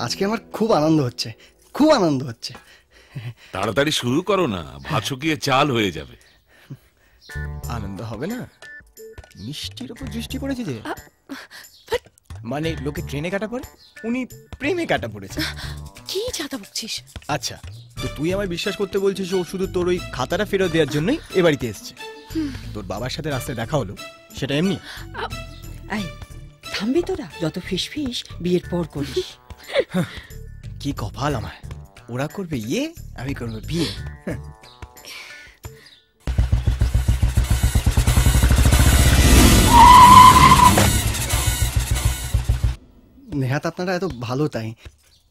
আজকে আমার খুব আনন্দ হচ্ছে, খুব আনন্দ হচ্ছে। তাড়াতাড়ি শুরু করো না, ভাত শুকিয়ে চাল হয়ে যাবে। আনন্দ হবে না? মিষ্টির উপর দৃষ্টি পড়েছে যে, মানে লোকে ট্রেনে কাটা পড়ে, উনি প্রেমে কাটা পড়েছে। কি জাতা বকছিস? আচ্ছা, তো তুই আমায় বিশ্বাস করতে বলছিস ও শুধু তোর ওই খাতাটা ফেরত দেওয়ার জন্যই এ বাড়িতে এসছে? তোর বাবার সাথে রাস্তায় দেখা হলো, সেটা এমনি? এই থামবি তোরা? যত ফিস ফিস বিয়ের পর করিস। কি কপাল আমার, ওরা করবে ইয়ে, আমি করবো বিয়ে। নেহাত আপনারা এত ভালো তাই,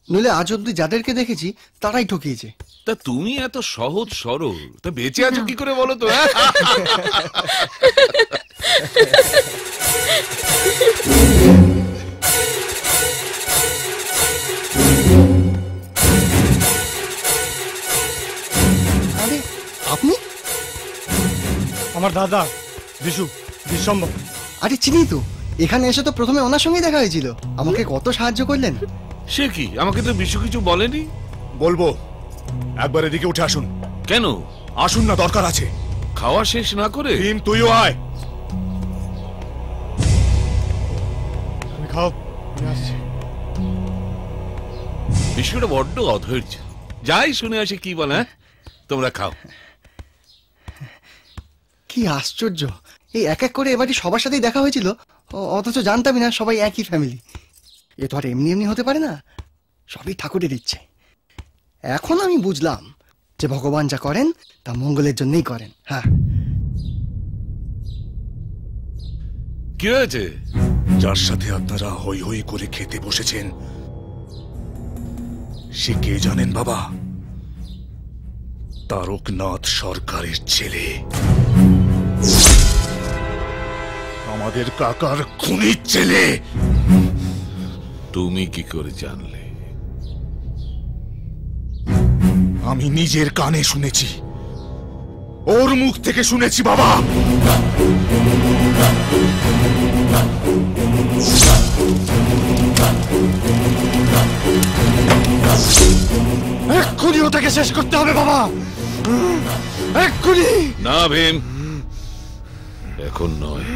নইলে আজ অব্দি যাদেরকে দেখেছি তারাই ঠকিয়েছে। তা তুমি এত সহজ সরল, তা বেঁচে আছো কি করে বলো তো? আরে আপনি? আমার দাদা বিশু, বিশ্বম্বর। আরে চিনি তো, এখানে এসে তো প্রথমে ওনার সঙ্গেই দেখা হয়েছিল, আমাকে কত সাহায্য করলেন। সে কি, আমাকে তো বিশু কিছু বলেনি। বলবো, একবার এদিকে উঠে আসুন। কেন? আসুন না, দরকার আছে। খাওয়া শেষ না করে? ভীম, তুইও আয়। তুমি খাও, আমি আসছি। বিশুটা বড্ড অধৈর্য, যাই শুনে আসি কি বলে। তোমরা খাও। কি আশ্চর্য, এই এক এক করে এবারই সবার সাথেই দেখা হয়েছিল, অথচ জানতামই না সবাই একই ফ্যামিলি। এ তো আর এমনি এমনি হতে পারে না, সবই ঠাকুরের ইচ্ছে। এখন আমি বুঝলাম যে ভগবান যা করেন তা মঙ্গলের জন্যই করেন। হ্যাঁ, কি হয়েছে? যার সাথে আপনারা হই হই করে খেতে বসেছেন সে কে জানেন বাবা? তারকনাথ সরকারের ছেলে, আমাদের কাকার খুনির ছেলে। তুমি কি করে জানলে? আমি নিজের কানে শুনেছি, ওর মুখ থেকে শুনেছি বাবা। এক্ষুনি ওটাকে শেষ করতে হবে বাবা, এক্ষুনি। না ভীম, এখন নয়।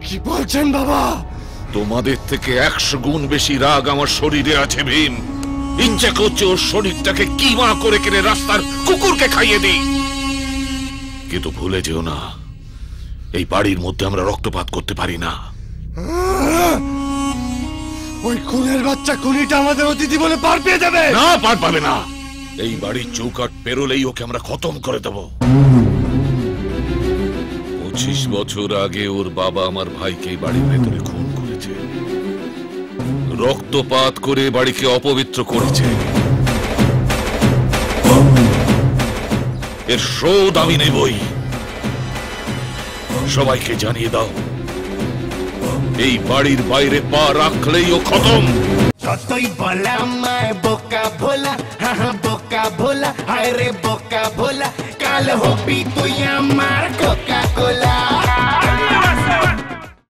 কি বলছেন বাবা? তোমাদের থেকে 100 গুণ বেশি রাগ আমার শরীরে আছে ভীম। ইচ্ছা করছে ওর শরীরটাকে কিমা করে কেটে রাস্তার কুকুরকে খাইয়ে দিই। কিন্তু ভুলে যেও না, এই বাড়ির মধ্যে আমরা রক্তপাত করতে পারি না। ওই খুনের বাচ্চা খুনিটা আমাদের অতিথি বলে পার পেয়ে যাবে। না, পার পাবে না। এই বাড়ির চৌকাট পেরোলেই ওকে আমরা খতম করে দেব। 25 বছর আগে ওর বাবা আমার ভাইকে এই বাড়ির ভেতরে খুন করেছে, রক্তপাত করে বাড়িকে অপবিত্র করেছে। এর শোধ আমি নেবই। সবাইকে জানিয়ে দাও, এই বাড়ির বাইরে পা রাখলেই ও খতম। যতই বলা আমায় বোকা ভোলা, হ্যাঁ বোকা ভোলা, হায় রে বোকা ভোলা, কাল হবি তুই আমার কোকা